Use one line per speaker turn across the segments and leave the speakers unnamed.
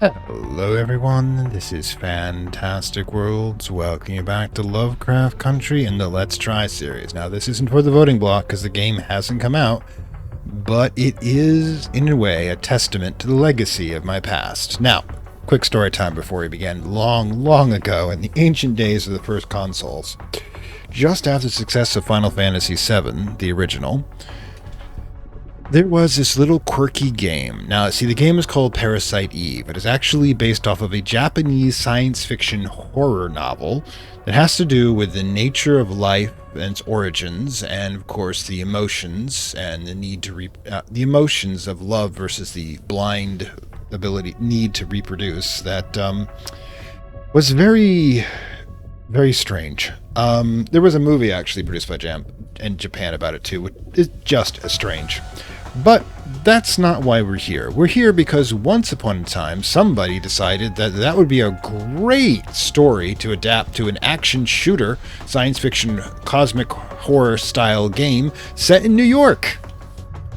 Hello everyone, this is Fantastic Worlds. Welcome you back to Lovecraft Country in the Let's Try series. Now this isn't for the voting block because the game hasn't come out, but it is, in a way, a testament to the legacy of my past. Now, quick story time before we begin. Long ago, in the ancient days of the first consoles, just after the success of Final Fantasy VII, the original, there was this little quirky game. Now, see, the game is called Parasite Eve. It is actually based off of a Japanese science fiction horror novel that has to do with the nature of life and its origins, and of course the emotions and the need to the emotions of love versus the blind need to reproduce. That was very, very strange. There was a movie actually produced by Japan about it too, which is just as strange. But that's not why we're here. We're here because once upon a time, somebody decided that that would be a great story to adapt to an action shooter, science fiction, cosmic horror style game set in New York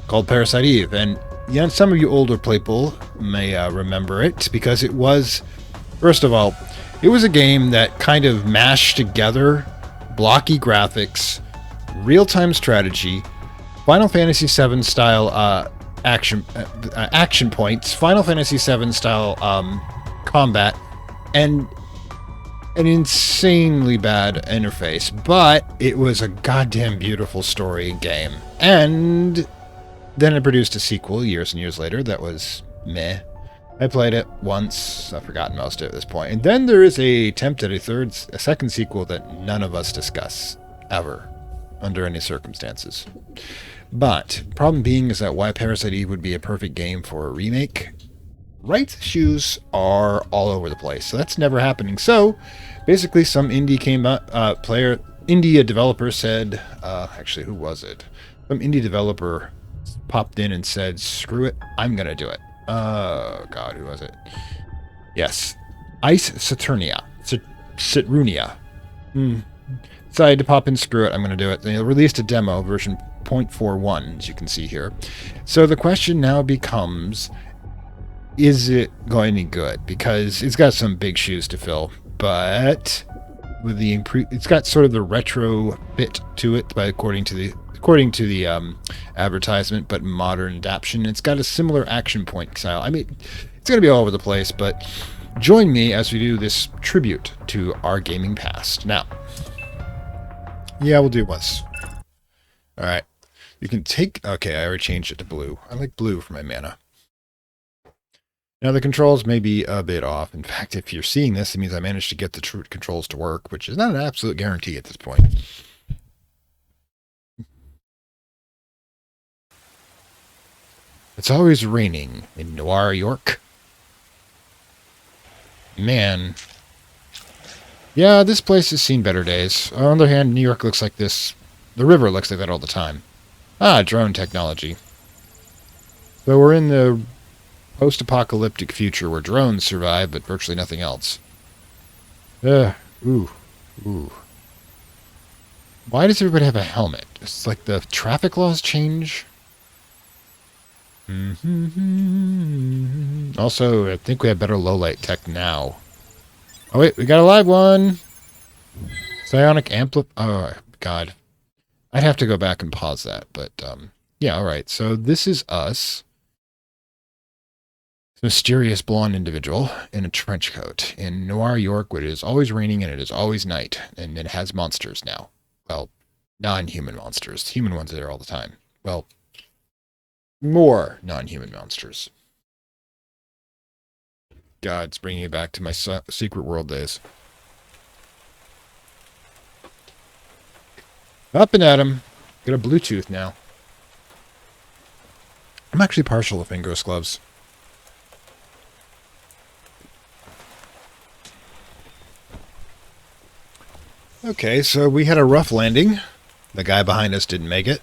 called Parasite Eve. And some of you older people may remember it because it was, first of all, it was a game that kind of mashed together blocky graphics, real-time strategy, Final Fantasy VII style action points, Final Fantasy VII style combat, and an insanely bad interface. But it was a goddamn beautiful story and game. And then it produced a sequel years and years later that was meh. I played it once. I've forgotten most of it at this point. And then there is a attempt at a second sequel that none of us discuss ever, under any circumstances. But problem being is that why Parasite Eve would be a perfect game for a remake, rights issues are all over the place. So that's never happening. So basically, some indie developer said, actually, who was it? Some indie developer popped in and said, "Screw it, I'm gonna do it." Oh God, who was it? Yes, Ice Saturnia. Citrunia. Decided to pop in, screw it, I'm going to do it. They released a demo, version 0.41, as you can see here. So the question now becomes, is it going to be good? Because it's got some big shoes to fill, but with the it's got sort of the retro bit to it, according to the advertisement, but modern adaptation. It's got a similar action point style. I mean, it's going to be all over the place, but join me as we do this tribute to our gaming past. Now, yeah, we'll do once. All right. You can take... Okay, I already changed it to blue. I like blue for my mana. Now, the controls may be a bit off. In fact, if you're seeing this, it means I managed to get the true controls to work, which is not an absolute guarantee at this point. It's always raining in Noir, York. Man. Yeah, this place has seen better days. On the other hand, New York looks like this. The river looks like that all the time. Drone technology. So we're in the post-apocalyptic future where drones survive, but virtually nothing else. Ooh. Why does everybody have a helmet? It's like the traffic laws change. Also, I think we have better low-light tech now. Oh wait, we got a live one! Psionic oh God. I'd have to go back and pause that, but yeah, alright. So this is us. Mysterious blonde individual in a trench coat in Noir, York, where it is always raining and it is always night, and it has monsters now. Well, non-human monsters. Human ones are there all the time. Well, more non-human monsters. God, it's bringing me back to my Secret World days. Up and at him. Got a Bluetooth now. I'm actually partial to fingerless gloves. Okay, so we had a rough landing. The guy behind us didn't make it.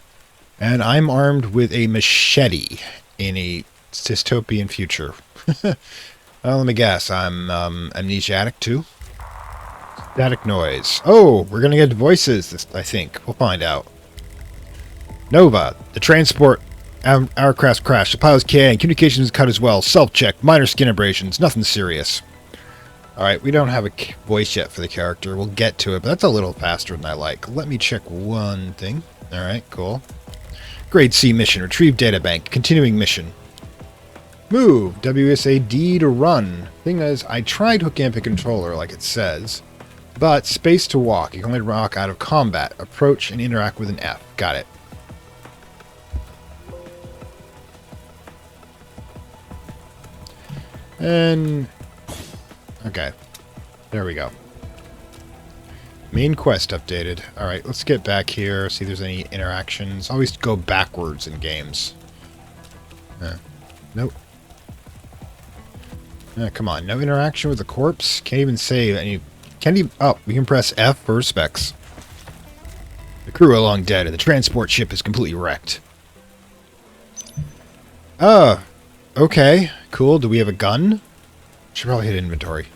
And I'm armed with a machete in a dystopian future. Well, let me guess. I'm amnesiac too. Static noise. Oh, we're gonna get voices. I think we'll find out. Nova, the transport Aircraft crashed. The pilot's KA. Communications is cut as well. Self-check. Minor skin abrasions. Nothing serious. Alright, we don't have a voice yet for the character. We'll get to it, but that's a little faster than I like. Let me check one thing. Alright, cool. Grade C mission. Retrieve databank. Continuing mission. Move. WSAD to run. Thing is, I tried hooking up a controller like it says, but space to walk. You can only walk out of combat. Approach and interact with an F. Got it. And... okay. There we go. Main quest updated. Alright, let's get back here, see if there's any interactions. Always go backwards in games. Nope. Come on, no interaction with the corpse? Can't even save any... can't even... oh, we can press F for specs. The crew are long dead, and the transport ship is completely wrecked. Oh, okay. Cool. Do we have a gun? Should probably hit inventory.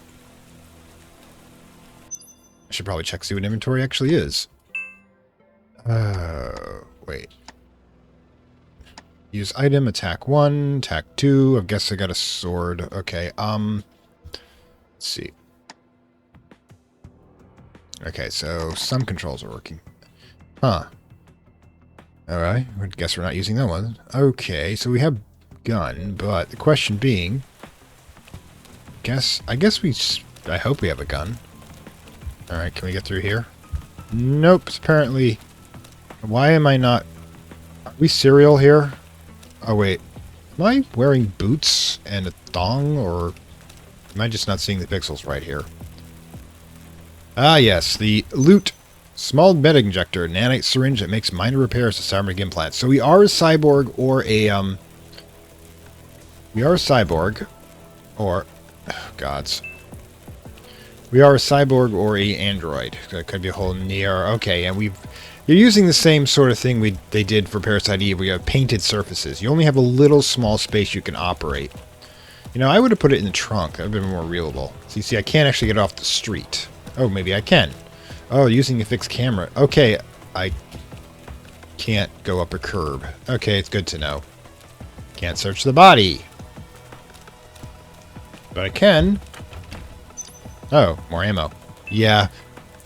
I should probably check see what inventory actually is. Wait. Use item, attack 1, attack 2. I guess I got a sword. Okay, let's see. Okay, so some controls are working. Huh. Alright, I guess we're not using that one. Okay, so we have gun, but the question being... I hope we have a gun. Alright, can we get through here? Nope, apparently... why am I not... are we serial here? Oh, wait. Am I wearing boots and a thong, or... am I just not seeing the pixels right here? Ah, yes, the loot. Small med injector, nanite syringe that makes minor repairs to cybernetic implants. So we are a cyborg or a, we are a cyborg, or... oh, gods. We are a cyborg or a android. That could be a whole near... okay, and we've... you're using the same sort of thing they did for Parasite Eve, where you have painted surfaces. You only have a little small space you can operate. You know, I would have put it in the trunk. That would have been more readable. So you see, I can't actually get off the street. Oh, maybe I can. Oh, using a fixed camera. Okay, I can't go up a curb. Okay, it's good to know. Can't search the body. But I can. Oh, more ammo. Yeah.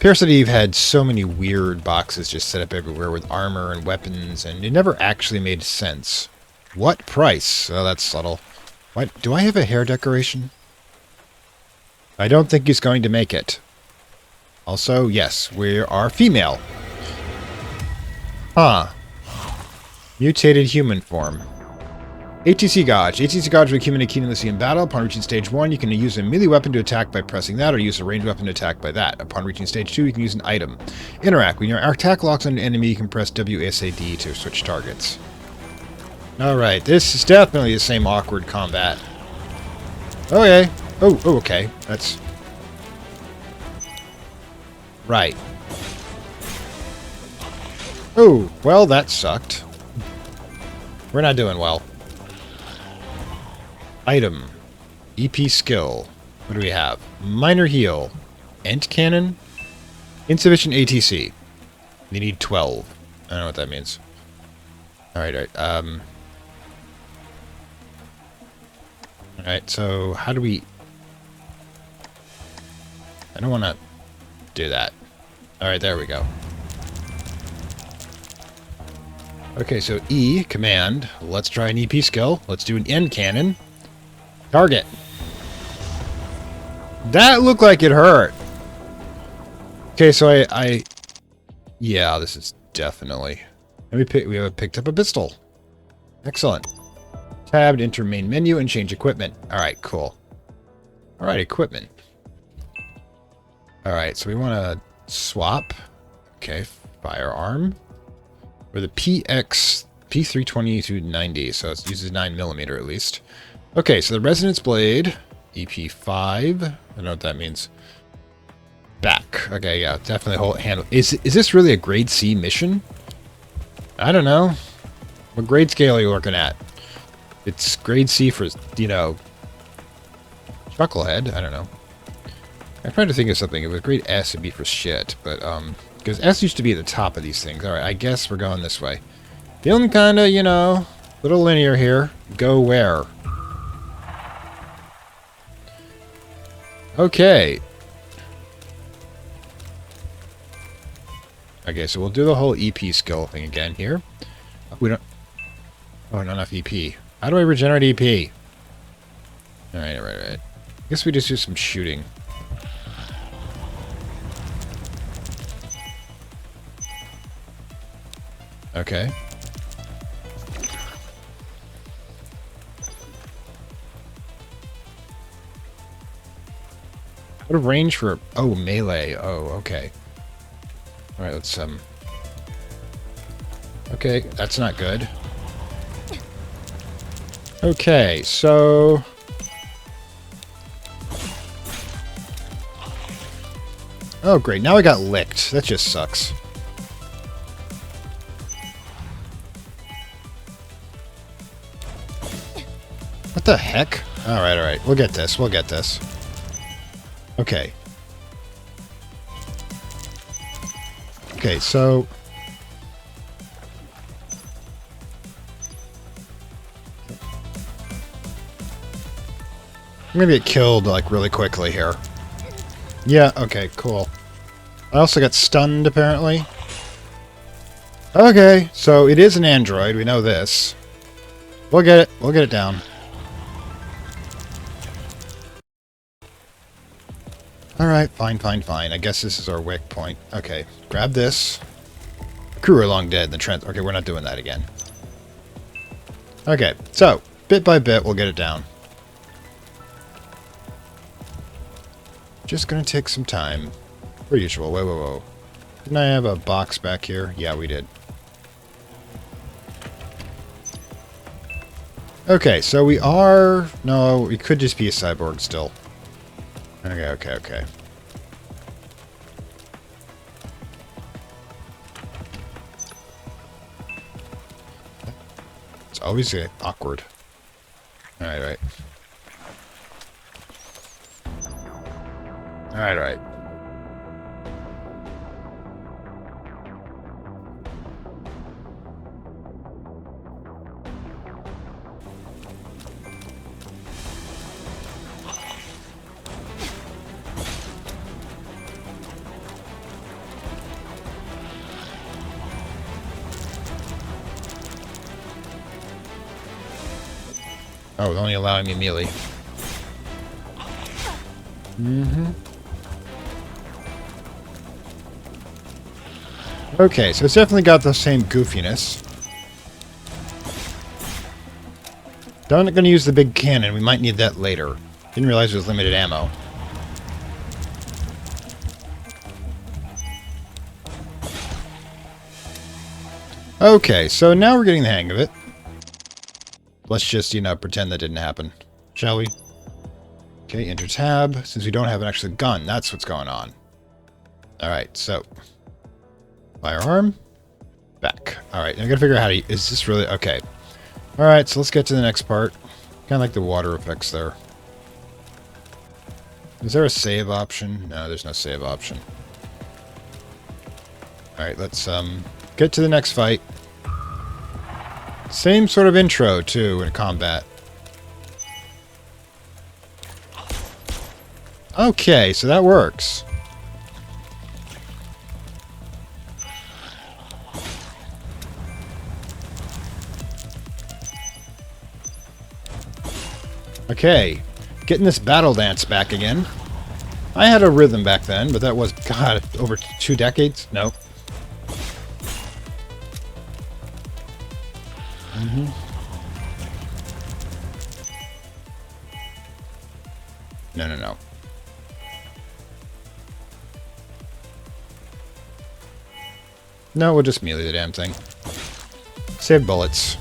Parasite Eve had so many weird boxes just set up everywhere with armor and weapons, and it never actually made sense. What price? Oh, that's subtle. What? Do I have a hair decoration? I don't think he's going to make it. Also, yes, we are female. Huh. Mutated human form. ATC Gauge. ATC Gauge will accumulate keenness in battle. Upon reaching stage 1, you can use a melee weapon to attack by pressing that, or use a ranged weapon to attack by that. Upon reaching stage 2, you can use an item. Interact. When your attack locks on an enemy, you can press WSAD to switch targets. Alright, this is definitely the same awkward combat. Okay. Oh, okay. That's... right. Oh, well, that sucked. We're not doing well. Item. EP skill. What do we have? Minor heal. Ent cannon. Insufficient ATC. We need 12. I don't know what that means. Alright, Alright, so how do we... I don't want to do that. Alright, there we go. Okay, so E, command. Let's try an EP skill. Let's do an end cannon. Target. That looked like it hurt. Okay, so I yeah, this is definitely... we have picked up a pistol. Excellent. Tab to enter main menu and change equipment. Alright, cool. Alright, equipment. Alright, so we want to swap. Okay, firearm. Or the P320 to 90, so it uses 9mm at least. Okay, so the Resonance Blade, EP5. I don't know what that means. Back. Okay, yeah, definitely hold handle. Is this really a grade C mission? I don't know. What grade scale are you looking at? It's grade C for, you know, Chucklehead. I don't know. I'm trying to think of something. It was grade S, it'd be for shit, but, because S used to be at the top of these things. Alright, I guess we're going this way. Feeling kinda, you know, Little linear here. Go where? Okay. Okay, so we'll do the whole EP skill thing again here. We don't... Oh, not enough EP. How do I regenerate EP? Alright. I guess we just do some shooting. Okay. What a range for... Oh, melee. Oh, okay. Alright, let's, Okay, that's not good. Okay, so... Oh, great. Now I got licked. That just sucks. What the heck? Alright. We'll get this. Okay. Okay, so... I'm gonna get killed, like, really quickly here. Yeah, okay, cool. I also got stunned, apparently. Okay, so it is an android, we know this. We'll get it. We'll get it down. Alright, fine. I guess this is our wick point. Okay, grab this. Crew are long dead. Okay, we're not doing that again. Okay, so, bit by bit, we'll get it down. Just gonna take some time. Per usual. Whoa. Didn't I have a box back here? Yeah, we did. Okay, so we are... No, we could just be a cyborg still. Okay. It's always awkward. Alright. Oh, it's only allowing me melee. Okay, so it's definitely got the same goofiness. Not gonna use the big cannon. We might need that later. Didn't realize it was limited ammo. Okay, so now we're getting the hang of it. Let's just, pretend that didn't happen. Shall we? Okay, enter tab. Since we don't have an actual gun, that's what's going on. Alright, so... Firearm. Back. Alright, I gotta figure out how to... Is this really... Okay. Alright, so let's get to the next part. Kind of like the water effects there. Is there a save option? No, there's no save option. Alright, let's, get to the next fight. Same sort of intro, too, in combat. Okay, so that works. Okay, getting this battle dance back again. I had a rhythm back then, but that was, God, over 2 decades? Nope. No. No, we'll just melee the damn thing. Save bullets.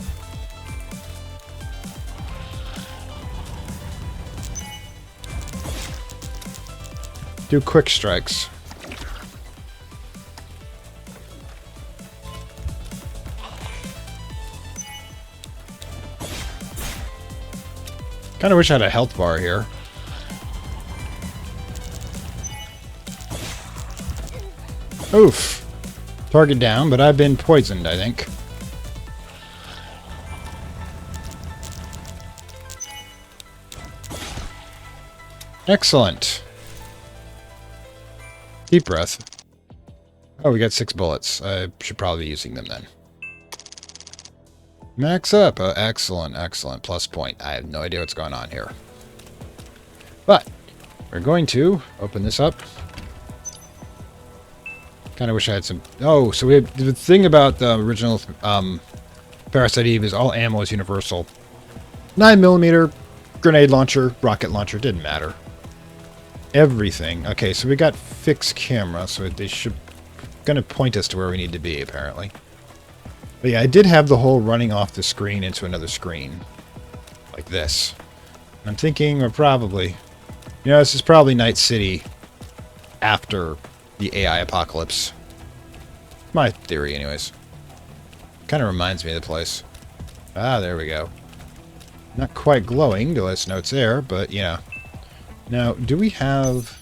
Do quick strikes. Kinda wish I had a health bar here. Oof. Target down, but I've been poisoned, I think. Excellent. Deep breath. Oh, we got 6 bullets. I should probably be using them then. Max up. Excellent, excellent. Plus point. I have no idea what's going on here. But we're going to open this up. Kind of wish I had some... Oh, so we have... The thing about the original Parasite Eve is all ammo is universal. 9mm, grenade launcher, rocket launcher, didn't matter. Everything. Okay, so we got fixed camera, so they should... Gonna point us to where we need to be, apparently. But yeah, I did have the whole running off the screen into another screen. Like this. I'm thinking we're probably... You know, this is probably Night City after the AI apocalypse. My theory, anyways. Kind of reminds me of the place. Ah, there we go. Not quite glowing to let us know it's there, but, you know. Now, do we have...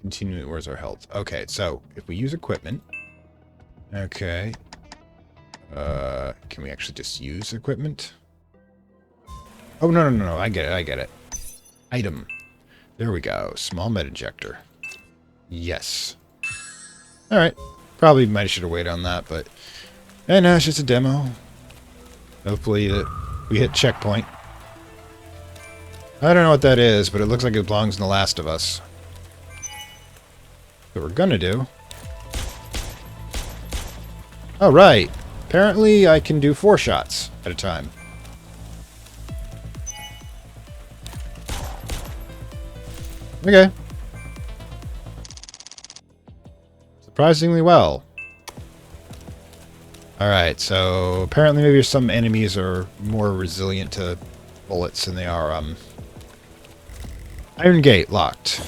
Continue, where's our health? Okay, so, if we use equipment... Okay. Can we actually just use equipment? Oh, no, I get it. Item. There we go. Small metinjector. Yes. Alright. Probably might have should have waited on that, but... no, it's just a demo. Hopefully we hit checkpoint. I don't know what that is, but it looks like it belongs in The Last of Us. What we're gonna do... Oh, right. Apparently I can do 4 shots at a time. Okay. Surprisingly well. Alright, so apparently maybe some enemies are more resilient to bullets than they are, Iron gate locked.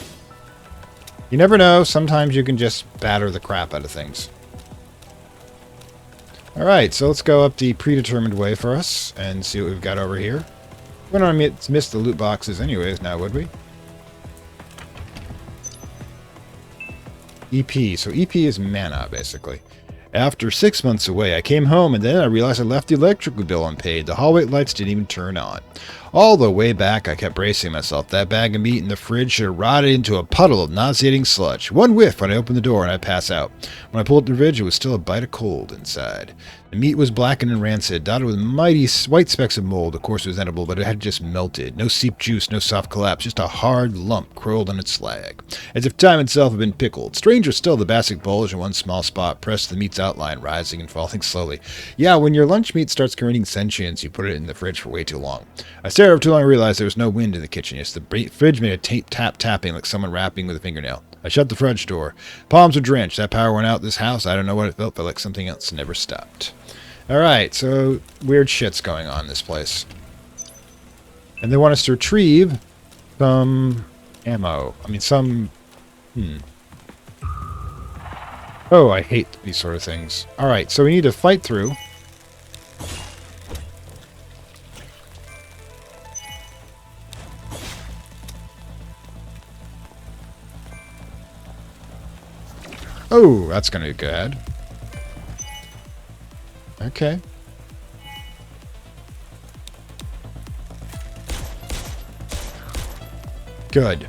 You never know, sometimes you can just batter the crap out of things. Alright, so let's go up the predetermined way for us and see what we've got over here. We don't miss the loot boxes anyways now, would we? EP. So EP is mana, basically. After 6 months away, I came home and then I realized I left the electrical bill unpaid. The hallway lights didn't even turn on. All the way back, I kept bracing myself. That bag of meat in the fridge should have rotted into a puddle of nauseating sludge. One whiff when I opened the door and I'd pass out. When I pulled up the fridge, it was still a bite of cold inside. The meat was blackened and rancid, dotted with mighty white specks of mold. Of course it was edible, but it had just melted. No seep juice, no soft collapse, just a hard lump curled on its slag. As if time itself had been pickled. Stranger still, the basic bulge in one small spot pressed the meat's outline, rising and falling slowly. Yeah, when your lunch meat starts gaining sentience, you put it in the fridge for way too long. I stared over too long and realized there was no wind in the kitchen. Yes, the fridge made a tapping like someone rapping with a fingernail. I shut the fridge door. Palms were drenched. That power went out this house. I don't know what it felt like something else never stopped. Alright, so weird shit's going on in this place. And they want us to retrieve some ammo. I mean, some... Oh, I hate these sort of things. Alright, so we need to fight through. Oh, that's gonna be good. Okay. Good.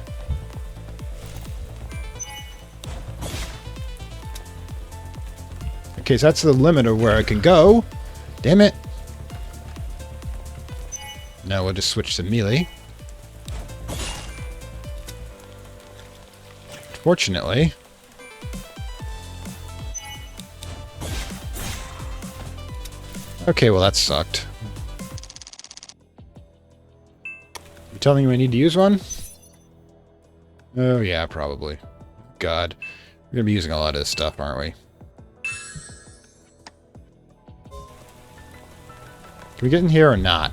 Okay, so that's the limit of where I can go. Damn it. Now we'll just switch to melee. Fortunately... Okay, well that sucked. You telling me I need to use one? Oh yeah, probably. God. We're gonna be using a lot of this stuff, aren't we? Can we get in here or not?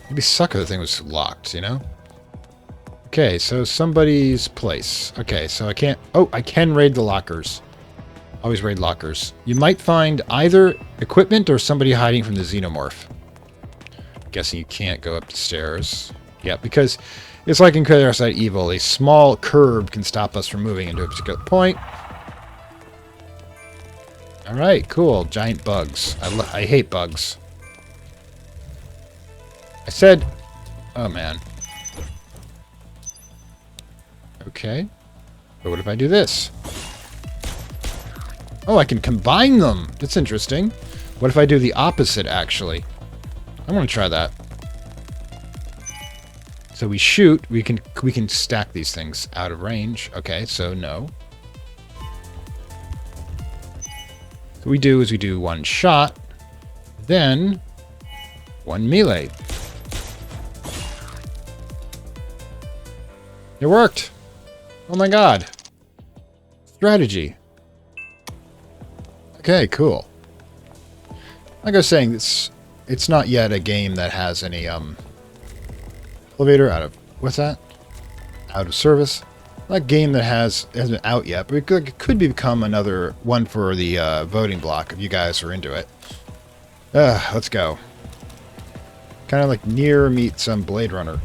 It'd be suck if the thing was locked, you know? Okay, so somebody's place. Okay, so I can't... Oh, I can raid the lockers. Always raid lockers. You might find either equipment or somebody hiding from the xenomorph. Guessing you can't go up the stairs. Yeah, because it's like in Parasite Evil, a small curb can stop us from moving into a particular point. Alright, cool. Giant bugs. I hate bugs. I said... Oh, man. Okay. But what if I do this? Oh, I can combine them. That's interesting. What if I do the opposite, actually? I want to try that. So we shoot. We can stack these things out of range. Okay, so no. What we do is we do one shot, then one melee. It worked. Oh my god. Strategy. Okay, cool. Like I was saying, it's not yet a game that has any elevator out of what's that? Out of service. Not a game that hasn't out yet, but it could become another one for the voting block if you guys are into it. Let's go. Kind of like Nier meets some Blade Runner.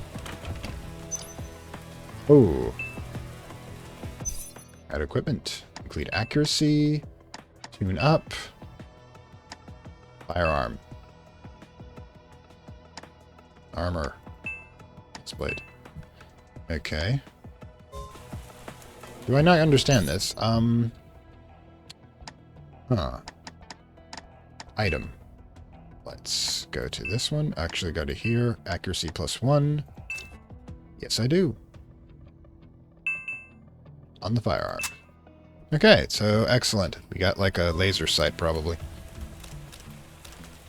Oh. Add equipment. Complete accuracy. Tune up. Firearm. Armor. Blade. Okay. Do I not understand this? Item. Let's go to this one. Actually, go to here. Accuracy +1. Yes, I do. On the firearm. Okay, so excellent. We got like a laser sight, probably.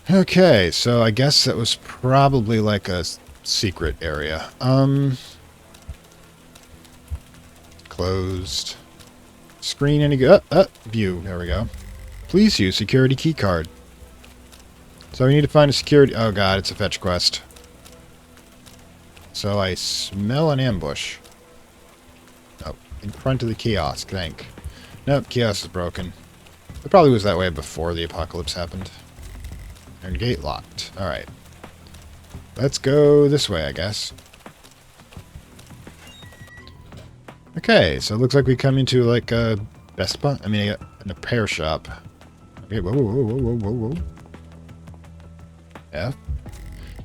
Okay, so I guess that was probably like a secret area. Closed. Screen any good? View. There we go. Please use security key card. So we need to find a security... Oh god, it's a fetch quest. So I smell an ambush. Oh, in front of the kiosk, thank. Nope, kiosk is broken. It probably was that way before the apocalypse happened. And gate locked. Alright. Let's go this way, I guess. Okay, so it looks like we come into like a Best Buy. I mean, a repair shop. Okay, whoa, whoa, whoa, whoa, whoa, whoa. Yeah.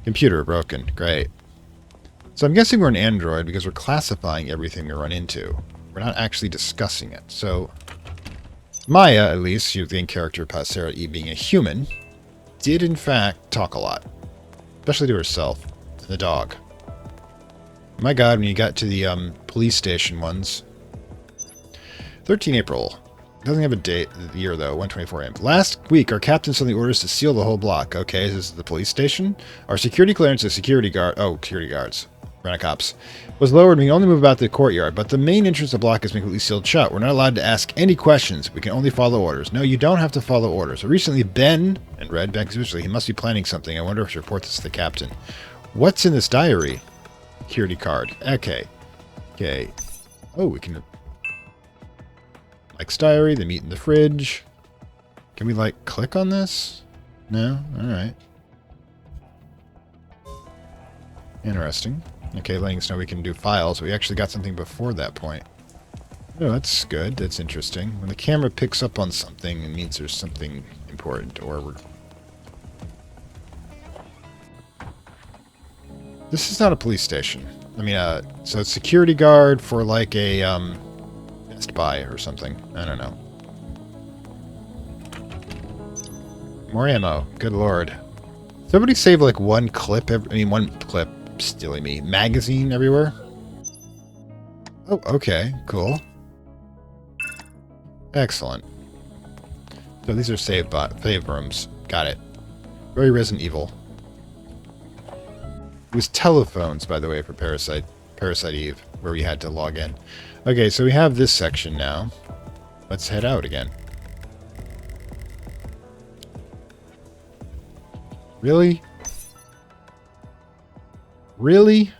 Computer broken. Great. So I'm guessing we're an android because we're classifying everything we run into. We're not actually discussing it. So Maya, at least, the main character, Sarah E, being a human, did in fact talk a lot. Especially to herself and the dog. My god, when you got to the police station ones. 13 April. Doesn't have a date, the year though, 1:24 a.m. Last week, our captain suddenly orders to seal the whole block. Okay, this is the police station. Our security clearance is security guards. Rent-a-cops. Was lowered and we can only move about the courtyard, but the main entrance of the block is completely sealed shut. We're not allowed to ask any questions. We can only follow orders. No, you don't have to follow orders. Recently, Ben, and read back visually, he must be planning something. I wonder if he reports this to the captain. What's in this diary? Security card. Okay. Okay. Oh, we can... Mike's diary, the meat in the fridge. Can we, like, click on this? No? Alright. Interesting. Okay, letting us know we can do files. We actually got something before that point. Oh, that's good. That's interesting. When the camera picks up on something, it means there's something important, or we're... This is not a police station. I mean, so it's security guard for like a, Best Buy or something. I don't know. More ammo. Good lord. Somebody save like one clip, one clip, silly me, magazine everywhere? Oh, okay. Cool. Excellent. So these are save rooms. Got it. Very Resident Evil. It was telephones, by the way, for Parasite Eve, where we had to log in. Okay, so we have this section now. Let's head out again. Really? Really?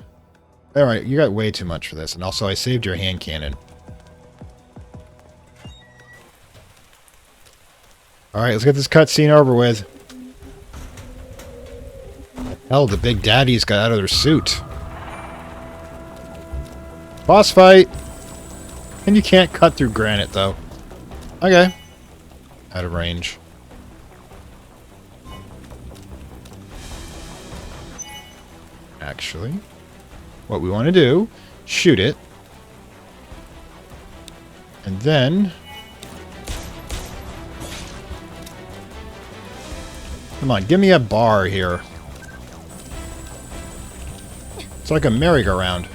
Alright, you got way too much for this. And also, I saved your hand cannon. Alright, let's get this cutscene over with. Hell, the big daddies got out of their suit. Boss fight! And you can't cut through granite, though. Okay. Out of range. Actually, what we want to do, shoot it. And then... Come on, give me a bar here. It's like a merry-go-round.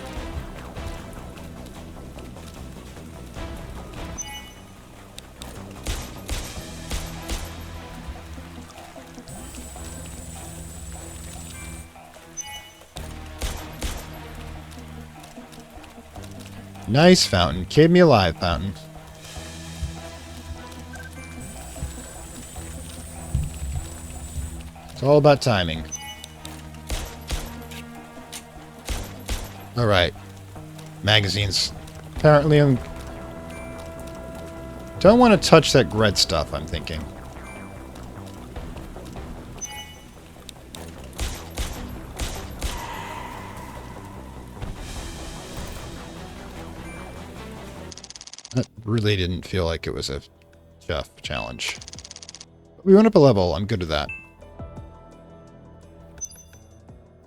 Nice fountain. Keep me alive, fountain. It's all about timing. Alright. Magazines. Apparently I'm... Don't want to touch that red stuff, I'm thinking. That really didn't feel like it was a tough challenge. We went up a level. I'm good with that.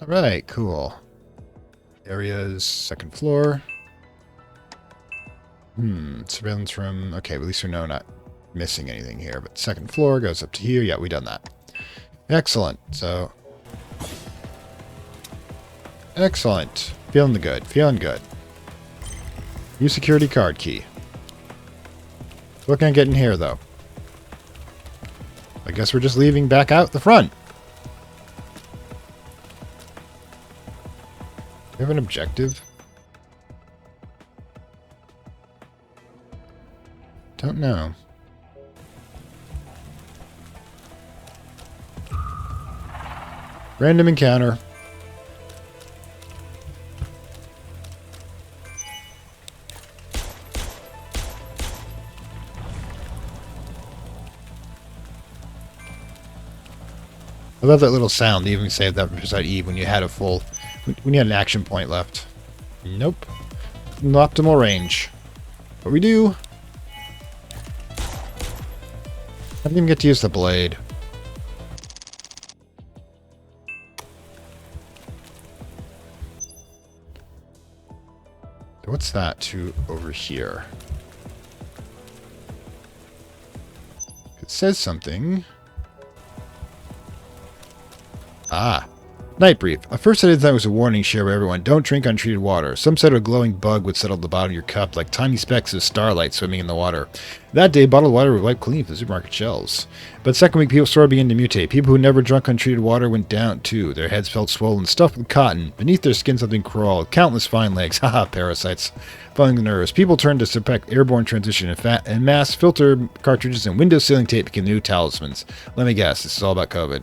Alright, cool. Areas, second floor. Surveillance room. Okay, at least we know we're not missing anything here. But second floor goes up to here. Yeah, we done that. Excellent. So... Excellent. Feeling the good. Feeling good. New security card key. What can I get in here, though? I guess we're just leaving back out the front. Do we have an objective? Don't know. Random encounter. I love that little sound. They even saved that for Parasite Eve when you had a full... When you had an action point left. Nope. No optimal range. But we do. I didn't even get to use the blade. What's that to over here? It says something. Ah. Night brief. At first I didn't think it was a warning shared by everyone. Don't drink untreated water. Some said a glowing bug would settle at the bottom of your cup like tiny specks of starlight swimming in the water. That day, bottled water would wipe clean from the supermarket shelves. But second week, people's story began to mutate. People who never drunk untreated water went down, too. Their heads felt swollen, stuffed with cotton. Beneath their skin, something crawled. Countless fine legs. Haha, parasites. Following the nerves. People turned to suspect airborne transition and mass filter cartridges and window sealing tape became new talismans. Let me guess, this is all about COVID.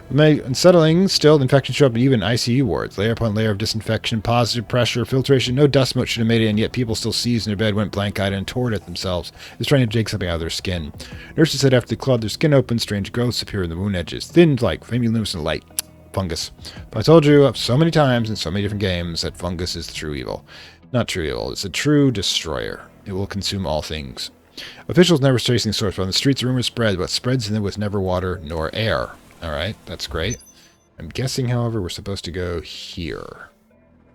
Unsettling, still, the infections show up in even ICU wards. Layer upon layer of disinfection, positive pressure, filtration, no dust mote should have made it, and yet people still seized in their bed, went blank-eyed, and tore at themselves, just trying to take something out of their skin. Nurses said after they clawed their skin open, strange growths appear in the wound edges, thin like faintly luminescent light. Fungus. But I told you so many times in so many different games that fungus is the true evil. Not true evil, it's a true destroyer. It will consume all things. Officials never tracing the source, but on the streets rumors spread, but spreads in there with never water nor air. Alright, that's great. I'm guessing, however, we're supposed to go here.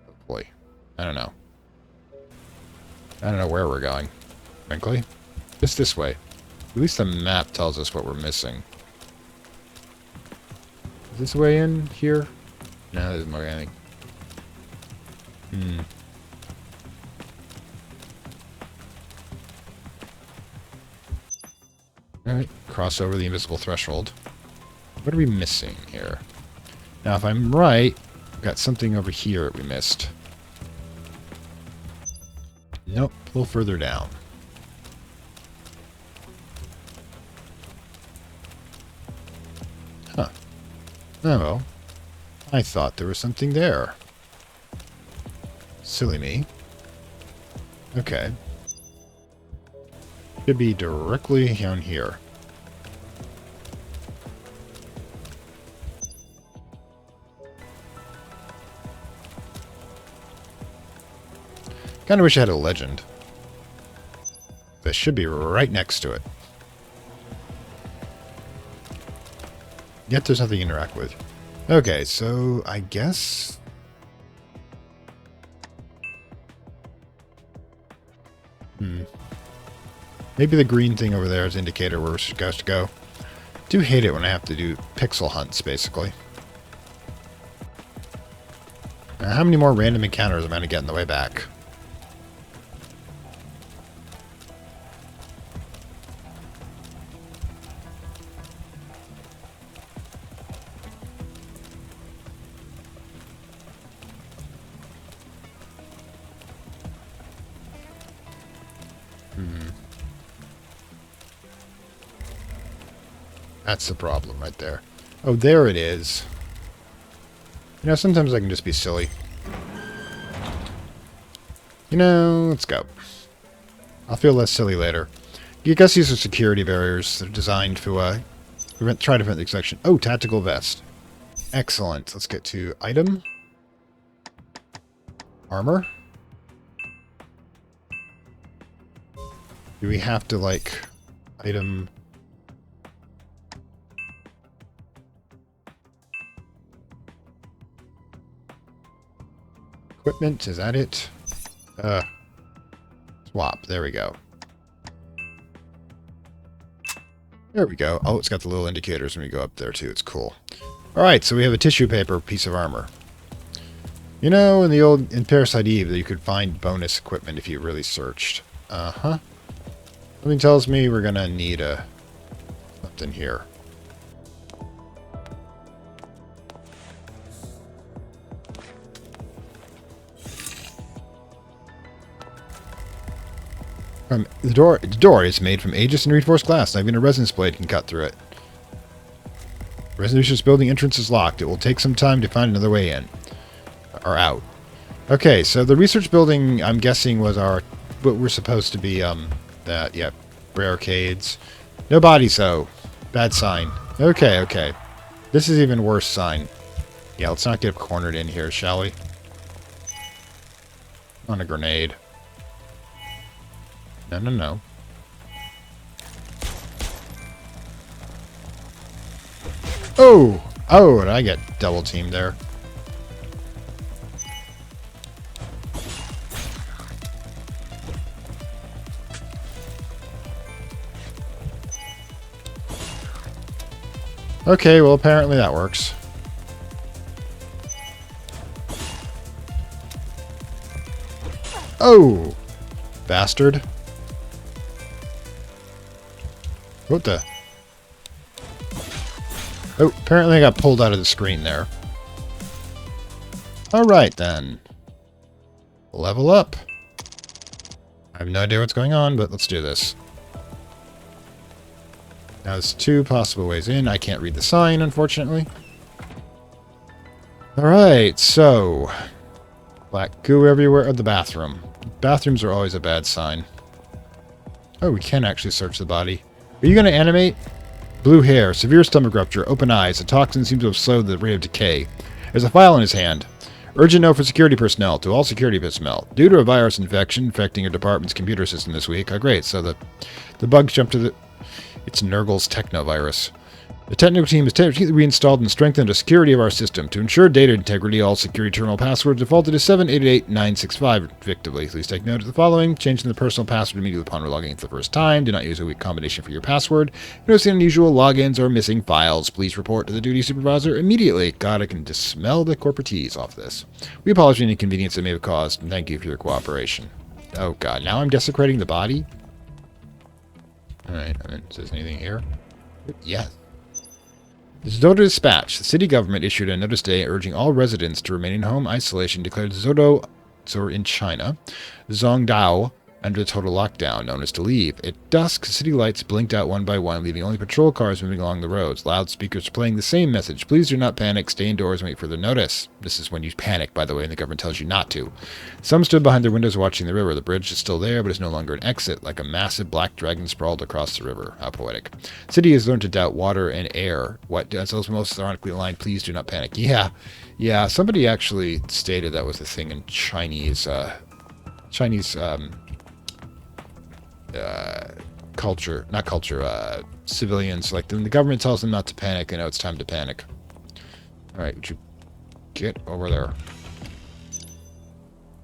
Hopefully. I don't know. I don't know where we're going, frankly. Just this way. At least the map tells us what we're missing. Is this way in here? No, there's more anything. Alright, cross over the invisible threshold. What are we missing here? Now, if I'm right, we've got something over here that we missed. Nope, a little further down. Huh. Oh, well. I thought there was something there. Silly me. Okay. Should be directly down here. Kinda wish I had a legend. This should be right next to it. Yet there's nothing to interact with. Okay, so I guess... Maybe the green thing over there is an indicator where we're supposed to go. Do hate it when I have to do pixel hunts, basically. Now, how many more random encounters am I going to get on the way back? That's the problem right there. Oh, there it is. You know, sometimes I can just be silly. You know, let's go. I'll feel less silly later. I guess these are security barriers. They're designed to try to prevent the extraction. Oh, tactical vest. Excellent. Let's get to item. Armor. Do we have to, like, item... Equipment, is that it? Swap, there we go. There we go. Oh, it's got the little indicators when we go up there too, it's cool. Alright, so we have a tissue paper piece of armor. You know, in Parasite Eve, you could find bonus equipment if you really searched. Uh-huh. Something tells me we're gonna need something here. The door is made from aegis and reinforced glass. Not even a resonance blade can cut through it. The resonance building entrance is locked. It will take some time to find another way in. Or out. Okay, so the research building, I'm guessing, was what we're supposed to be, barricades. No bodies, though. Bad sign. Okay, okay. This is even worse sign. Yeah, let's not get cornered in here, shall we? On a grenade. No, no, no. Oh! Oh, did I get double teamed there? Okay, well, apparently that works. Oh! Bastard. What the? Oh, apparently I got pulled out of the screen there. Alright then. Level up. I have no idea what's going on, but let's do this. Now there's two possible ways in. I can't read the sign, unfortunately. Alright, so... black goo everywhere at the bathroom. Bathrooms are always a bad sign. Oh, we can actually search the body. Are you going to animate? Blue hair, severe stomach rupture, open eyes. The toxin seems to have slowed the rate of decay. There's a file in his hand. Urgent note for security personnel. To all security personnel. Due to a virus infection infecting your department's computer system this week. Oh, great. So the bugs jumped to the... It's Nurgle's technovirus. The technical team has technically reinstalled and strengthened the security of our system. To ensure data integrity, all security terminal passwords defaulted to 788965 effectively. Please take note of the following. Changing the personal password immediately upon logging in for the first time. Do not use a weak combination for your password. Notice unusual logins or missing files. Please report to the duty supervisor immediately. God, I can just smell the corporatees off this. We apologize for any inconvenience it may have caused, and thank you for your cooperation. Oh god, now I'm desecrating the body? Alright, is there anything here? Yes. Zodo Dispatch. The city government issued a notice today urging all residents to remain in home isolation, declared Zodo in China, Zhongdao under total lockdown, known as to leave. At dusk, city lights blinked out one by one, leaving only patrol cars moving along the roads. Loudspeakers are playing the same message. Please do not panic. Stay indoors and wait for the notice. This is when you panic, by the way, and the government tells you not to. Some stood behind their windows watching the river. The bridge is still there, but is no longer an exit, like a massive black dragon sprawled across the river. How poetic. City has learned to doubt water and air. What does those most ironically aligned, please do not panic. Yeah, somebody actually stated that was a thing in Chinese civilians, like when the government tells them not to panic, they know it's time to panic. Alright, would you get over there?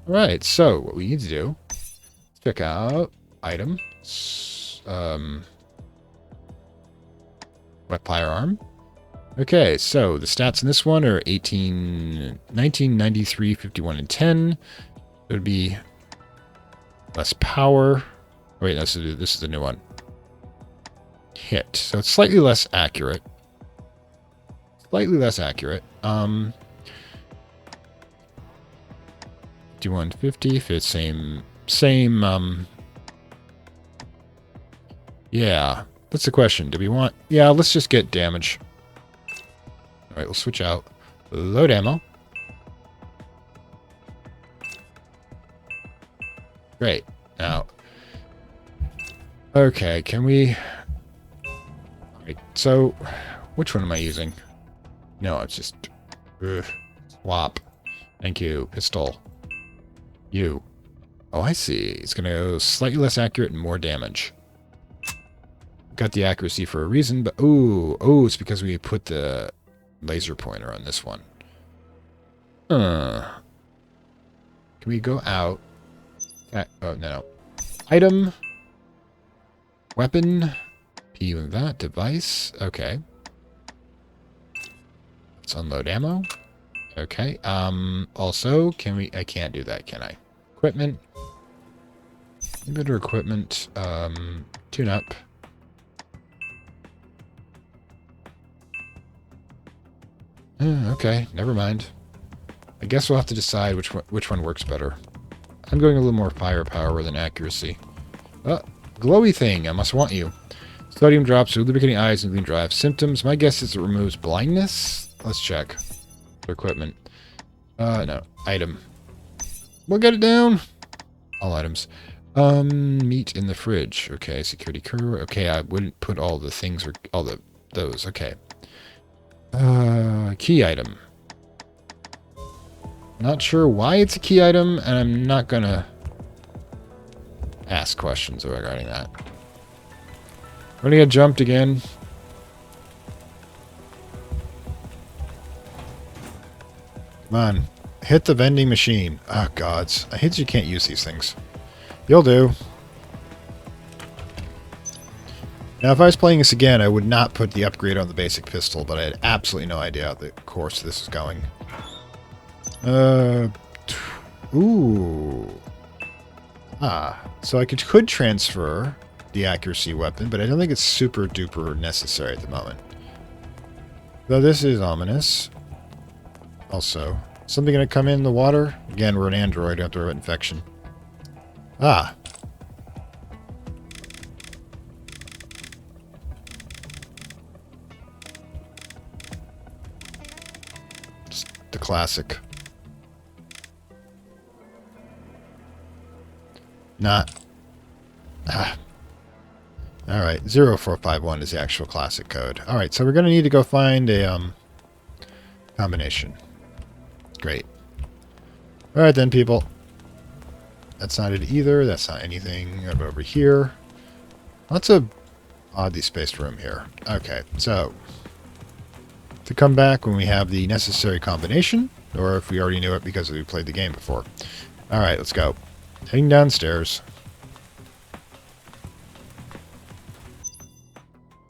Alright, so what we need to do is pick out item, Wet firearm. Okay, so the stats in this one are 19, 93, 51, and 10. It would be less power. Oh, wait, this is the new one. Hit. So it's slightly less accurate. Slightly less accurate. 51, 50, if it's same, yeah. That's the question. Do we want... Yeah, let's just get damage. Alright, we'll switch out. Load ammo. Great. Now... Okay, can we... Alright, so... Which one am I using? No, it's just... Ugh. Swap. Thank you. Pistol. You. Oh, I see. It's going to go slightly less accurate and more damage. Got the accuracy for a reason, but... Ooh, it's because we put the laser pointer on this one. Can we go out? Oh, no. Item. Weapon. P with that. Device. Okay. Let's unload ammo. Okay. Also, can we... I can't do that, can I? Equipment. Better equipment. Tune up. Okay, never mind. I guess we'll have to decide which one works better. I'm going a little more firepower than accuracy. Glowy thing. I must want you. Sodium drops, lubricating eyes, and green drive. Symptoms. My guess is it removes blindness. Let's check. Equipment. No. Item. We'll get it down. All items. Meat in the fridge. Okay, security crew. Okay, I wouldn't put all the things or all those. Okay. Key item. Not sure why it's a key item, and I'm not gonna ask questions regarding that. We're gonna get jumped again. Come on. Hit the vending machine. Oh, gods. I hate that you can't use these things. You'll do. Now, if I was playing this again, I would not put the upgrade on the basic pistol, but I had absolutely no idea how the course this is going. Ooh. So I could transfer the accuracy weapon, but I don't think it's super duper necessary at the moment. Though this is ominous. Also, something gonna come in the water? Again, we're an android, don't have to worry about infection. Just the classic. Alright, 0451 is the actual classic code. Alright, so we're going to need to go find a combination. Great. Alright then, people. That's not it either. That's not anything over here. Lots of oddly spaced room here. Okay, so to come back when we have the necessary combination, or if we already knew it because we played the game before. Alright, let's go. Heading downstairs.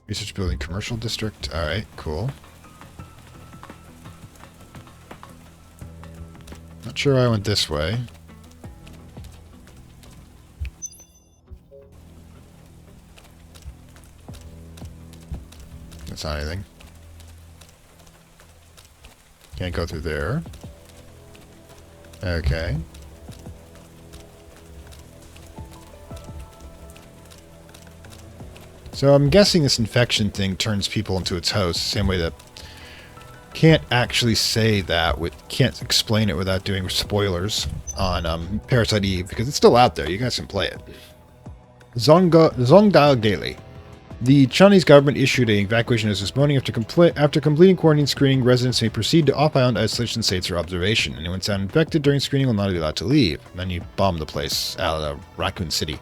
Research building commercial district. Alright, cool. Not sure I went this way. That's not anything. Can't go through there. Okay. So I'm guessing this infection thing turns people into its host, the same way that can't actually say that can't explain it without doing spoilers on Parasite Eve, because it's still out there. You guys can play it. Zongdao Daily. The Chinese government issued an evacuation notice this morning after completing quarantine screening. Residents may proceed to off-island isolation states for observation. Anyone found infected during screening will not be allowed to leave. Then you bomb the place out of Raccoon City.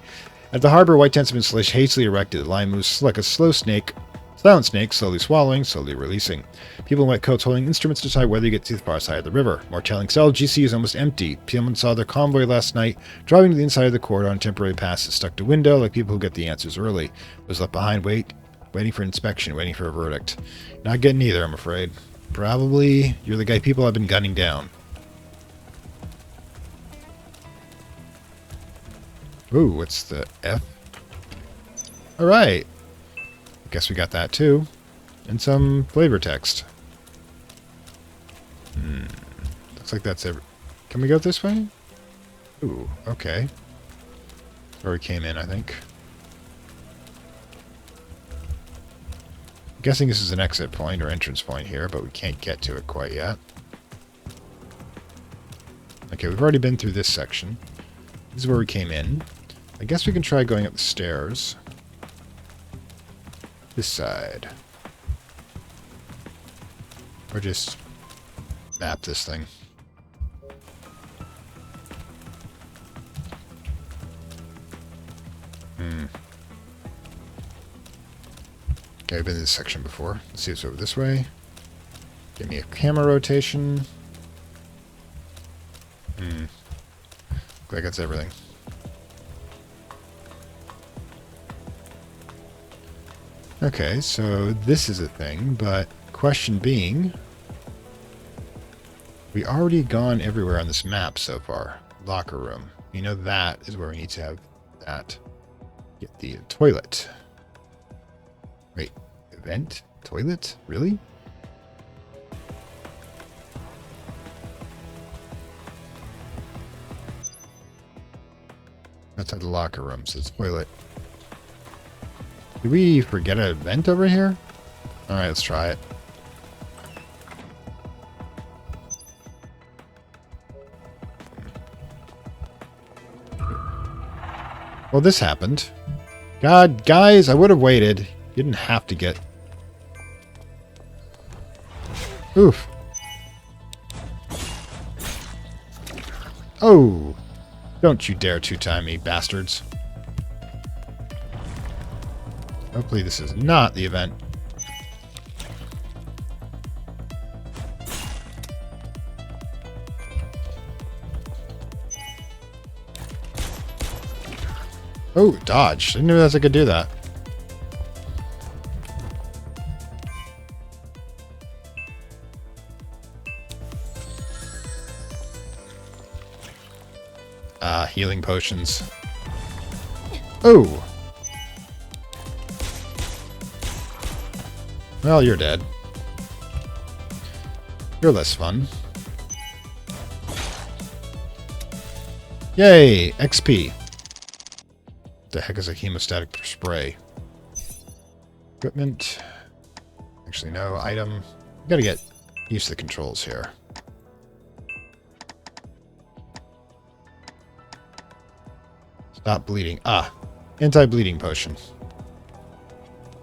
At the harbor, white tents have been hastily erected. The line moves like a slow snake Silent snakes, slowly swallowing, slowly releasing. People in white coats holding instruments decide whether you get to the far side of the river. More telling cell, GC is almost empty. Someone saw their convoy last night, driving to the inside of the corridor on temporary passes stuck to window, like people who get the answers early. Those left behind waiting for inspection, waiting for a verdict. Not getting either, I'm afraid. Probably you're the guy people have been gunning down. Ooh, what's the F? Alright. Guess we got that too. And some flavor text. Looks like that's every... Can we go this way? Ooh, okay. Where we came in, I think. I'm guessing this is an exit point or entrance point here, but we can't get to it quite yet. Okay, we've already been through this section. This is where we came in. I guess we can try going up the stairs. This side. Or just map this thing. Okay, I've been in this section before. Let's see what's over this way. Give me a camera rotation. Looks like that's everything. Okay, so this is a thing, but question being, we already gone everywhere on this map so far. Locker room. You know that is where we need to have that. Get the toilet. Wait, event? Toilet? Really? Outside the locker room, so it's toilet. Did we forget an event over here? Alright, let's try it. Well, this happened. God, guys, I would have waited. You didn't have to get... Oof. Oh! Don't you dare two-time me, bastards. Hopefully this is not the event. Oh, dodge. Didn't realize I could do that. Healing potions. Oh! Well, you're dead. You're less fun. Yay! XP. What the heck is a hemostatic spray? Equipment. Actually, no. Item. Gotta get used to the controls here. Stop bleeding. Ah. Anti-bleeding potion.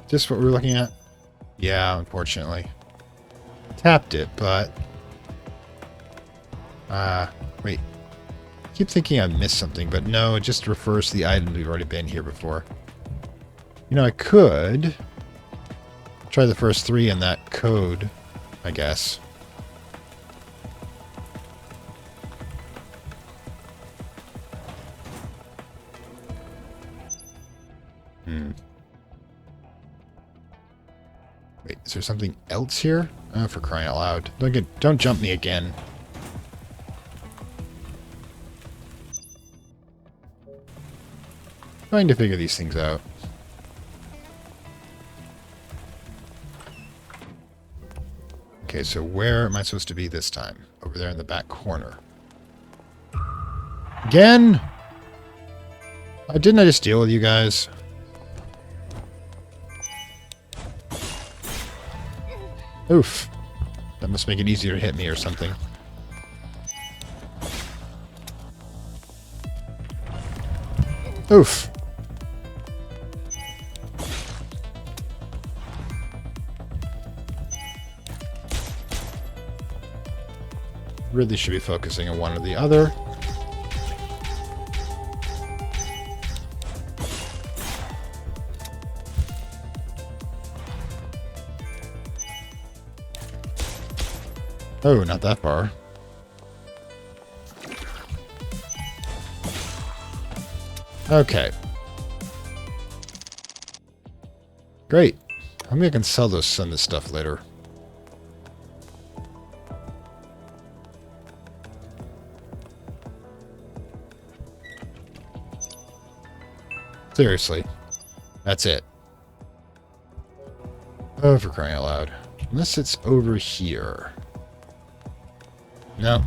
Just what we're looking at? Yeah, unfortunately. Tapped it, but... wait. I keep thinking I missed something, but no, it just refers to the items we've already been here before. You know, I could... try the first 3 in that code, I guess. Wait, is there something else here? Oh, for crying out loud. Don't jump me again. Trying to figure these things out. Okay, so where am I supposed to be this time? Over there in the back corner. Again? Didn't I just deal with you guys? Oof. That must make it easier to hit me or something. Oof. Really should be focusing on one or the other. Oh, not that far. Okay. Great. Maybe I can sell this stuff later. Seriously. That's it. Oh, for crying out loud. Unless it's over here. No.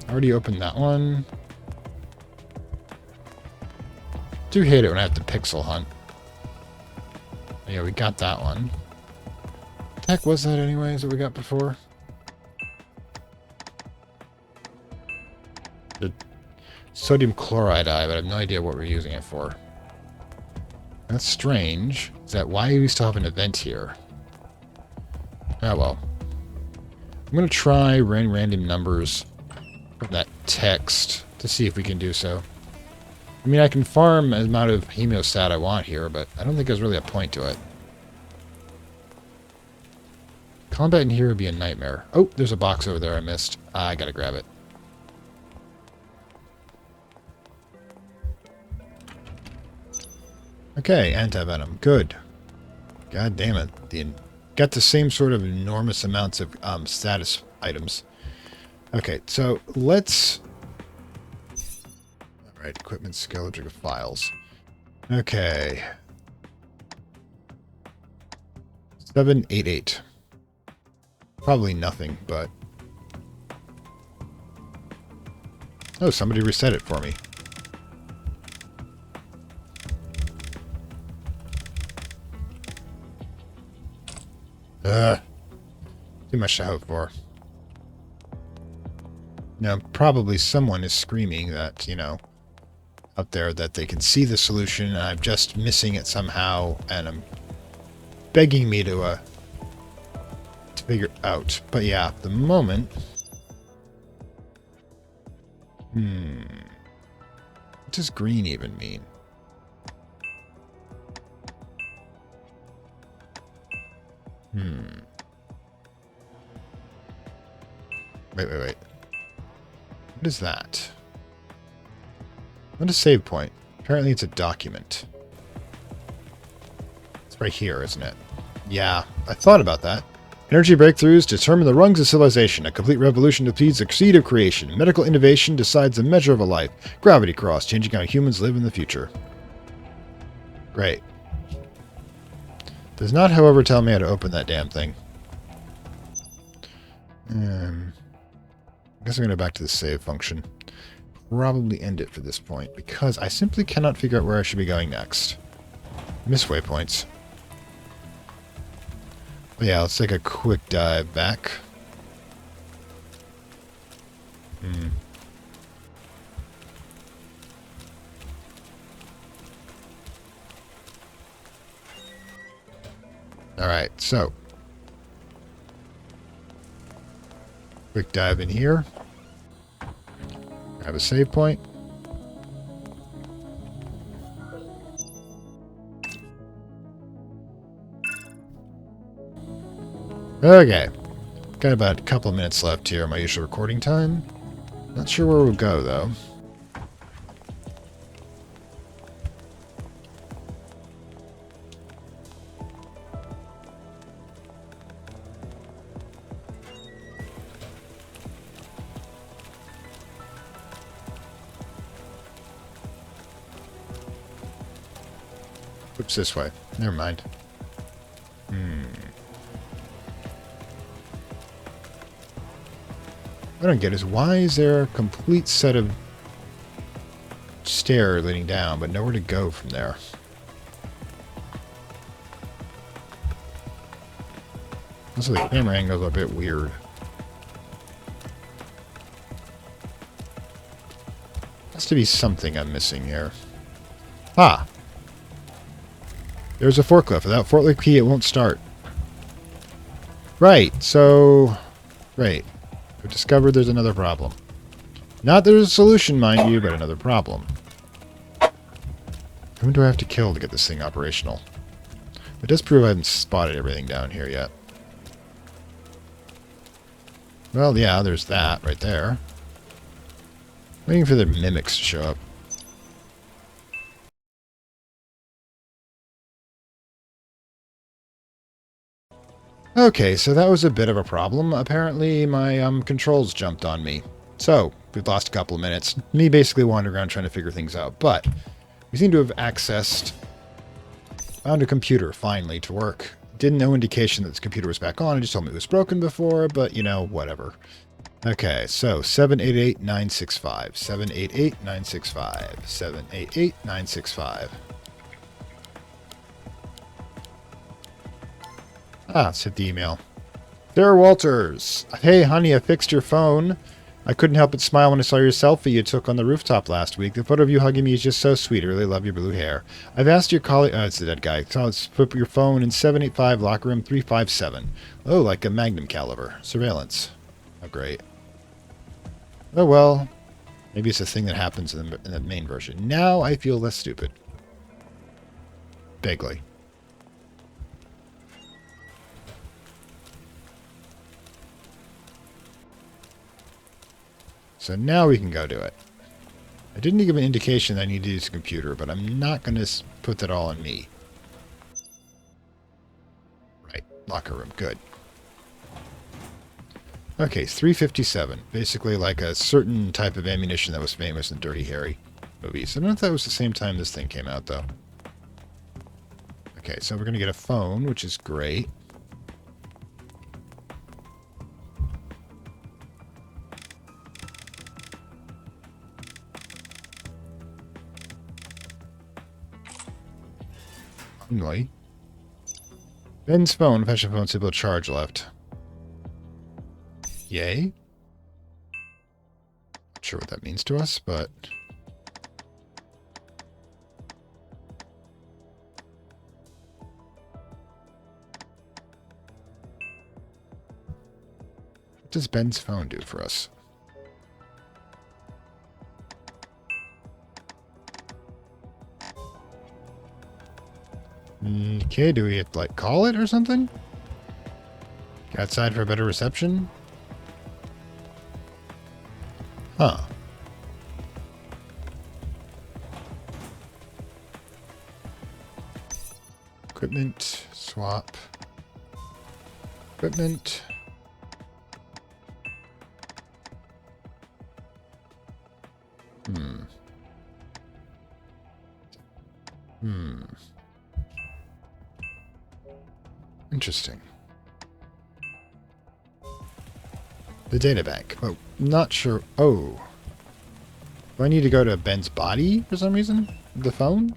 I already opened that one. Do hate it when I have to pixel hunt. Yeah, we got that one. What the heck was that anyways that we got before? The sodium chloride eye, but I have no idea what we're using it for. That's strange. Is that why we still have an event here? Oh well. I'm going to try random numbers from that text to see if we can do so. I mean, I can farm the amount of hemostat I want here, but I don't think there's really a point to it. Combat in here would be a nightmare. Oh, there's a box over there I missed. I gotta grab it. Okay, anti-venom. Good. God damn it. Got the same sort of enormous amounts of status items. Okay, so let's... Alright, equipment, skeleton, files. Okay. 788. Probably nothing, but... Oh, somebody reset it for me. Too much to hope for. Now, probably someone is screaming that, you know, out there that they can see the solution and I'm just missing it somehow and I'm begging me to figure out. But yeah, at the moment... What does green even mean? Wait. What is that? What is save point? Apparently it's a document. It's right here, isn't it? Yeah, I thought about that. Energy breakthroughs determine the rungs of civilization. A complete revolution defeats the seed of creation. Medical innovation decides the measure of a life. Gravity cross, changing how humans live in the future. Great. Does not, however, tell me how to open that damn thing. I guess I'm going to go back to the save function. Probably end it for this point, because I simply cannot figure out where I should be going next. Miss waypoints. But yeah, let's take a quick dive back. Alright, so. Quick dive in here. Grab a save point. Okay. Got about a couple of minutes left here on my usual recording time. Not sure where we'll go, though. Oops, this way. Never mind. What I don't get is why is there a complete set of stairs leading down, but nowhere to go from there? Also, the camera angles are a bit weird. Has to be something I'm missing here. Ah! There's a forklift. Without forklift key, it won't start. Right, so... Right. I've discovered there's another problem. Not there's a solution, mind you, but another problem. Whom do I have to kill to get this thing operational? It does prove I haven't spotted everything down here yet. Well, yeah, there's that right there. Waiting for the mimics to show up. Okay, so that was a bit of a problem. Apparently my controls jumped on me. So, we've lost a couple of minutes. Me basically wandering around trying to figure things out. But, we seem to have found a computer, finally, to work. Didn't know indication that this computer was back on. It just told me it was broken before, but, you know, whatever. Okay, so 788-965. 788-965. 788-965. Ah, let's hit the email. Sarah Walters. Hey, honey, I fixed your phone. I couldn't help but smile when I saw your selfie you took on the rooftop last week. The photo of you hugging me is just so sweet. I really love your blue hair. I've asked your colleague... Oh, it's the dead guy. So let's put your phone in 785 locker room 357. Oh, like a magnum caliber. Surveillance. Oh, great. Oh, well. Maybe it's a thing that happens in the main version. Now I feel less stupid. Vaguely. So now we can go do it. I didn't give an indication that I need to use a computer, but I'm not going to put that all on me. Right, locker room, good. Okay, 357. Basically like a certain type of ammunition that was famous in Dirty Harry movies. I don't know if that was the same time this thing came out, though. Okay, so we're going to get a phone, which is great. Finally. Ben's phone, fashion phone, simple charge left. Yay. Not sure what that means to us, but... What does Ben's phone do for us? Okay, do we have to, like, call it or something? Go outside for a better reception? Huh. Equipment, swap. Equipment. Interesting. The data bank. Oh, not sure. Oh. Do I need to go to Ben's body for some reason? The phone?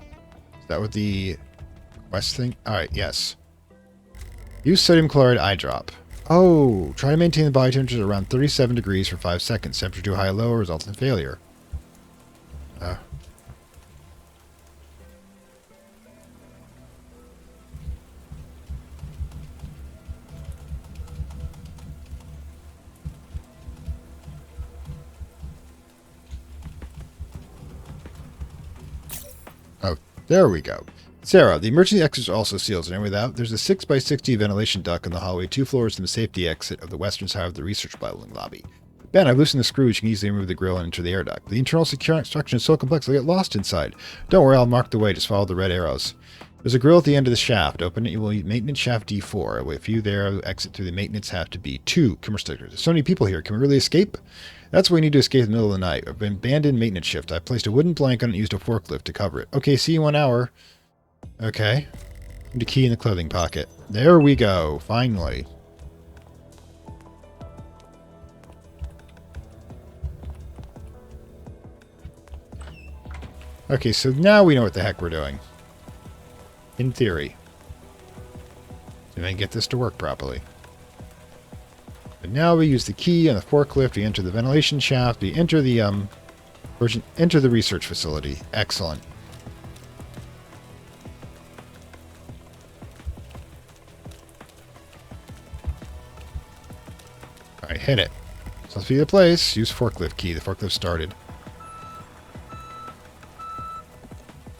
Is that what the quest thing? Alright, yes. Use sodium chloride eye drop. Oh, try to maintain the body temperature at around 37 degrees for 5 seconds. Temperature too high or low results in failure. Oh, there we go. Sarah, the emergency exits are also sealed. And without, there's a 6x60 ventilation duct in the hallway, 2 floors from the safety exit of the western side of the research building lobby. Ben, I've loosened the screws. You can easily remove the grill and enter the air duct. The internal security structure is so complex I'll get lost inside. Don't worry, I'll mark the way. Just follow the red arrows. There's a grill at the end of the shaft. Open it, you will need maintenance shaft D4. With you there, exit through the maintenance shaft to B2. Camera stickers. There's so many people here. Can we really escape? That's why we need to escape in the middle of the night. I've been abandoned maintenance shift. I placed a wooden blanket and used a forklift to cover it. Okay, see you in 1 hour. Okay. Need a key in the clothing pocket. There we go. Finally. Okay, so now we know what the heck we're doing. In theory. And then get this to work properly. But now we use the key on the forklift, we enter the ventilation shaft, we enter the research facility. Excellent. Alright, hit it. So let's be the place. Use forklift key. The forklift started.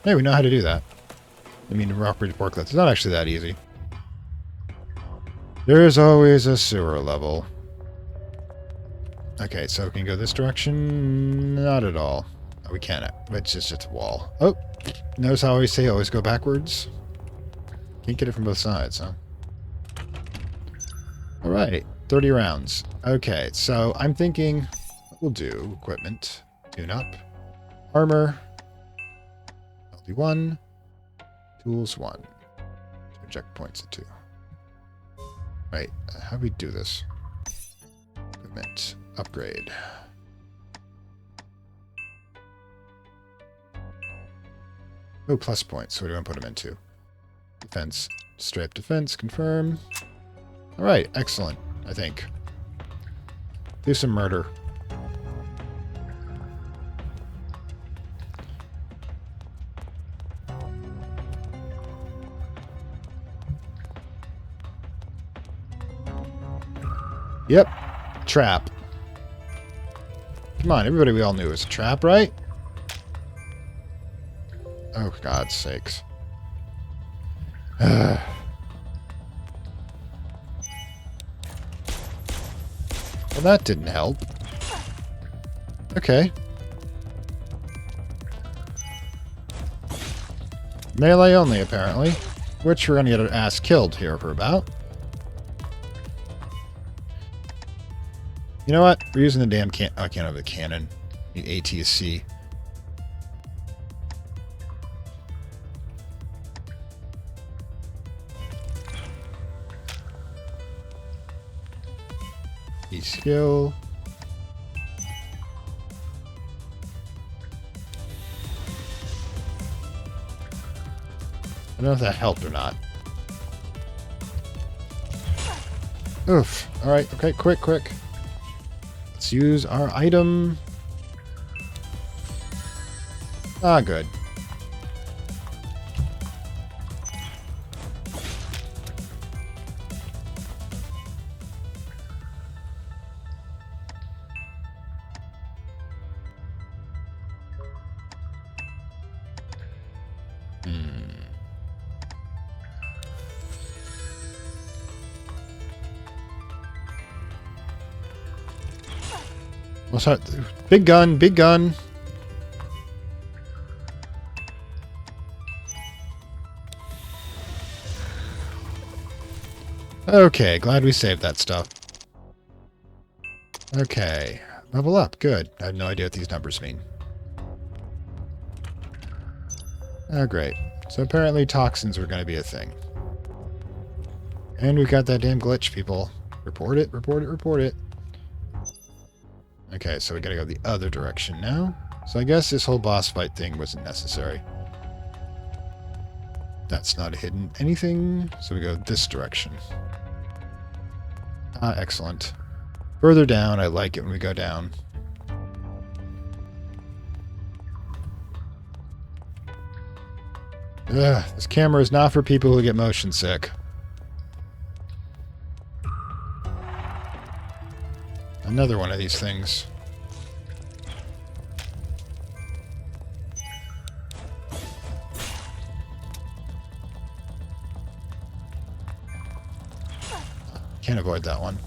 Hey, we know how to do that. I mean, operated forklifts. It's not actually that easy. There is always a sewer level. Okay, so we can go this direction? Not at all. Oh, we can't. It's just a wall. Oh! Notice how I always say always go backwards? Can't get it from both sides, huh? Alright, 30 rounds. Okay, so I'm thinking we'll do equipment, tune-up, armor, LD1, tools 1, checkpoints at 2. Right, how do we do this? Equipment, upgrade. Oh, plus points, so what do I put them into? Defense, straight up defense, confirm. Alright, excellent, I think. Do some murder. Yep, trap. Come on, everybody we all knew it was a trap, right? Oh, God's sakes. Well, that didn't help. Okay. Melee only, apparently. Which we're gonna get our ass killed here for about. You know what? We're using the damn can. Oh, I can't have the cannon. Need ATC. Skill. I don't know if that helped or not. Oof. Alright, okay, quick. Let's use our item. Ah, good. We'll start. Big gun, big gun. Okay, glad we saved that stuff. Okay, level up, good. I have no idea what these numbers mean. Oh, great. So apparently toxins were going to be a thing. And we got that damn glitch, people. Report it, report it, report it. Okay, so we gotta go the other direction now. So I guess this whole boss fight thing wasn't necessary. That's not a hidden anything, so we go this direction. Ah, excellent. Further down, I like it when we go down. Ugh, this camera is not for people who get motion sick. Another one of these things. Can't avoid that one.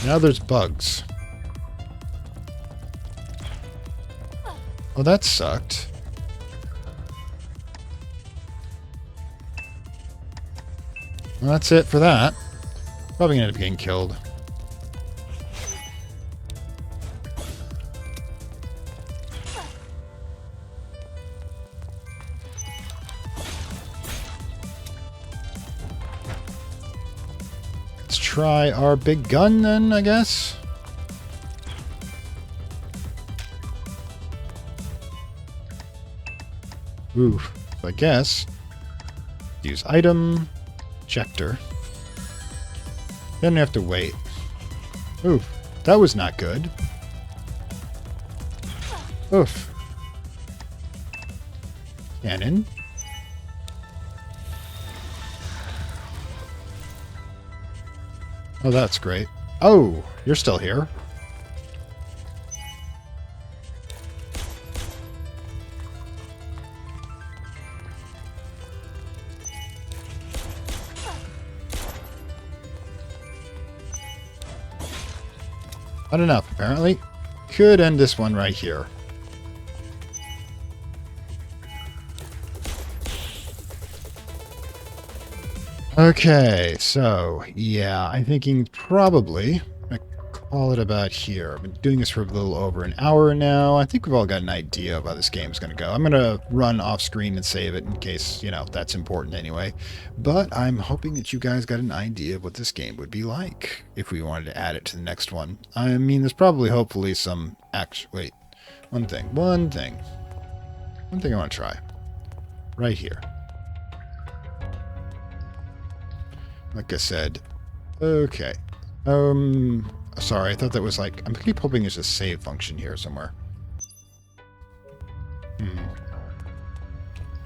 Now there's bugs. Oh, that sucked. Well, that's it for that. Probably gonna end up getting killed. Let's try our big gun then, I guess. Oof. So I guess use item. Ejector. Then we have to wait. Oof. That was not good. Oof. Cannon. Oh, that's great. Oh, you're still here. Not enough, apparently. Could end this one right here. Okay, so, yeah, I'm thinking probably I call it about here. I've been doing this for a little over an hour now. I think we've all got an idea of how this game's going to go. I'm going to run off screen and save it in case, you know, that's important anyway. But I'm hoping that you guys got an idea of what this game would be like if we wanted to add it to the next one. I mean, there's probably, hopefully, some action. Wait, one thing I want to try. Right here. Like I said, okay. Sorry, I thought that was like, I keep hoping there's a save function here somewhere.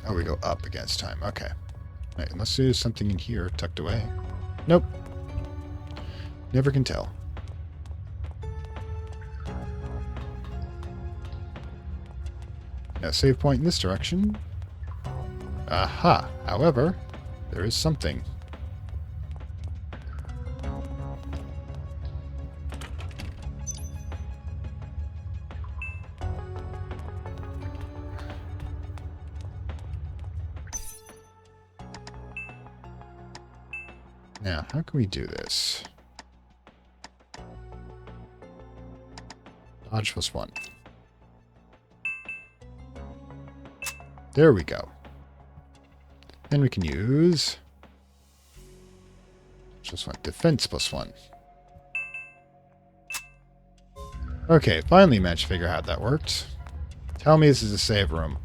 Oh, we go up against time. Okay. Right, unless there's something in here tucked away. Nope. Never can tell. No save point in this direction. Aha. However, there is something. Now, how can we do this? Dodge +1. There we go. Then we can use +1, defense +1. Okay, finally managed to figure out how that worked. Tell me this is a save room.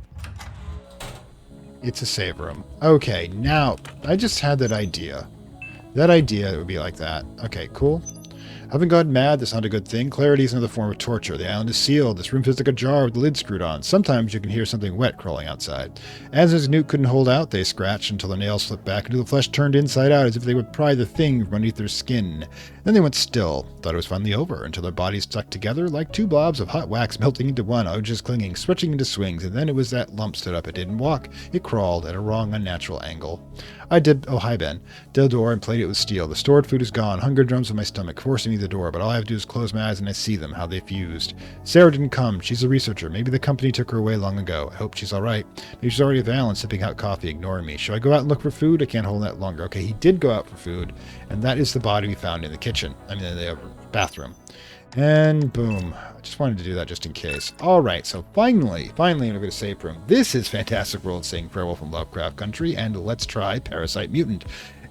It's a save room. Okay, now, I just had that idea. That idea, it would be like that. Okay, cool. Having gone mad, that's not a good thing. Clarity is another form of torture. The island is sealed. This room feels like a jar with the lid screwed on. Sometimes you can hear something wet crawling outside. As Newt couldn't hold out, they scratched until their nails slipped back until the flesh turned inside out as if they would pry the thing from underneath their skin. Then they went still. Thought it was finally over until their bodies stuck together like two blobs of hot wax melting into one, just clinging, stretching into swings, and then it was that lump stood up. It didn't walk. It crawled at a wrong, unnatural angle. Oh hi Ben. Did the door and played it with steel. The stored food is gone. Hunger drums in my stomach, forcing me to the door, but all I have to do is close my eyes and I see them, how they fused. Sarah didn't come. She's a researcher. Maybe the company took her away long ago. I hope she's alright.Maybe she's already at Valen sipping hot coffee, ignoring me. Should I go out and look for food? I can't hold that longer. Okay, he did go out for food, and that is the body we found in the kitchen. I mean, in the bathroom. And boom. I just wanted to do that just in case. Alright, so finally, I'm going to save room. This is Fantastic World saying farewell from Lovecraft Country, and let's try Parasite Mutant.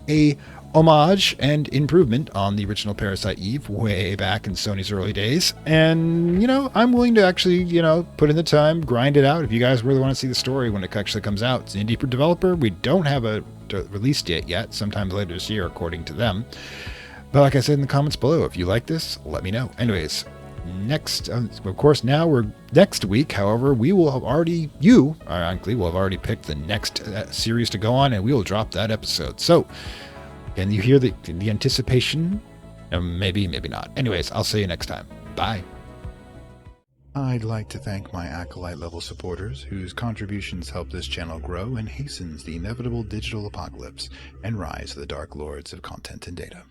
A homage and improvement on the original Parasite Eve way back in Sony's early days. And, you know, I'm willing to actually, you know, put in the time, grind it out. If you guys really want to see the story when it actually comes out. It's an indie developer. We don't have a release date yet. Sometime later this year, according to them. But like I said in the comments below, if you like this, let me know. Anyways, next week, however, we will have already, ironically, will have already picked the next series to go on, and we will drop that episode. So, can you hear the anticipation? Maybe not. Anyways, I'll see you next time. Bye. I'd like to thank my Acolyte level supporters, whose contributions help this channel grow and hastens the inevitable digital apocalypse and rise of the Dark Lords of Content and Data.